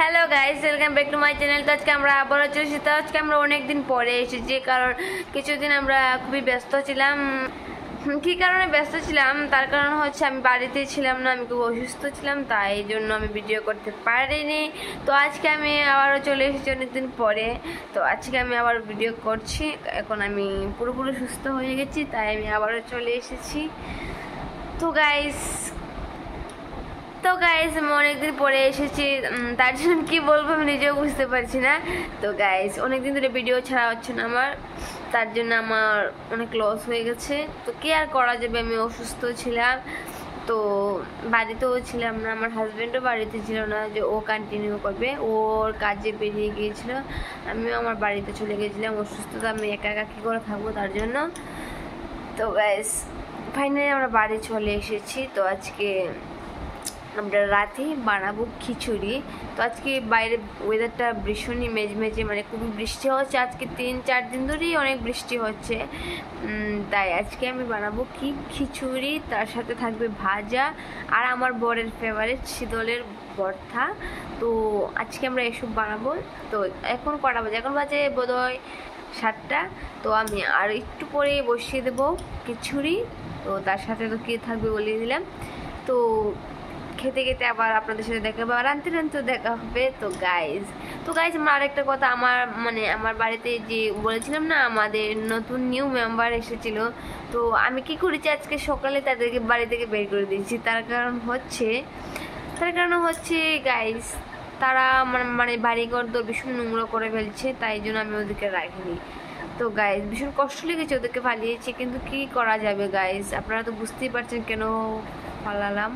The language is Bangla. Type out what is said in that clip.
Hello guys, welcome back to my channel. তো আজকে আমরা আবারও চলে এসেছি। তো আজকে আমরা অনেকদিন পরে এসেছি, কারণ কিছুদিন আমরা খুবই ব্যস্ত ছিলাম। কী কারণে ব্যস্ত ছিলাম তার কারণ হচ্ছে আমি বাড়িতে ছিলাম না, আমি খুব অসুস্থ ছিলাম, তাই জন্য আমি ভিডিও করতে পারিনি। তো আজকে আমি আবারও চলে এসেছি অনেকদিন পরে। তো আজকে আমি আবার ভিডিও করছি। এখন আমি পুরোপুরি সুস্থ হয়ে গেছি, তাই আমি আবারও চলে এসেছি। তো গাইস আমি অনেকদিন পরে এসেছি, তার জন্য কি বলবো আমি নিজেও বুঝতে পারছি না। তো গাইস অনেকদিন ধরে ভিডিও ছাড়া হচ্ছে না আমার, তার জন্য আমার অনেক লস হয়ে গেছে। তো কি আর করা যাবে, আমি অসুস্থ ছিলাম, তো বাড়িতেও ছিলাম না, আমার হাজব্যান্ডও বাড়িতে ছিল না যে ও কন্টিনিউ করবে, ওর কাজে বেরিয়ে গিয়েছিল, আমিও আমার বাড়িতে চলে গেছিলাম। অসুস্থতা আমি একা একা কী করে থাকবো, তার জন্য। তো গাইস ফাইনালি আমরা বাড়ি চলে এসেছি। তো আজকে আমরা রাতে বানাবো খিচুড়ি। তো আজকে বাইরে ওয়েদারটা ভীষণই মেজমেজে, মানে খুবই বৃষ্টি হচ্ছে আজকে 3-4 দিন ধরেই অনেক বৃষ্টি হচ্ছে। তাই আজকে আমি বানাবো খিচুড়ি, তার সাথে থাকবে ভাজা আর আমার বরের ফেভারিট শীতলের ভর্তা। তো আজকে আমরা এসব বানাবো। তো এখন কটা বাজে? এখন বাজে বোধহয় 7টা। তো আমি আর একটু পরে বসিয়ে দেবো খিচুড়ি। তো তার সাথে তো কী থাকবে বলে দিলাম। তো খেতে খেতে আবার আপনাদের সাথে দেখা হবে, আর রানতে দেখা হবে। তো গাইজ আমার আরেকটা কথা, আমার বাড়িতে যে বলেছিলাম না আমাদের নতুন নিউ মেম্বার এসেছিল, তো আমি কি করেছি আজকে সকালে তাদেরকে বাড়ি থেকে বের করে দিয়েছি। তার কারণ হচ্ছে গাইজ তারা মানে বাড়িঘর তো ভীষণ নোংরা করে ফেলছে, তাই জন্য আমি ওদেরকে রাখিনি। তো গাইজ ভীষণ কষ্ট লেগেছে ওদেরকে পালিয়েছি, কিন্তু কি করা যাবে গাইজ, আপনারা তো বুঝতেই পারছেন কেন পালালাম।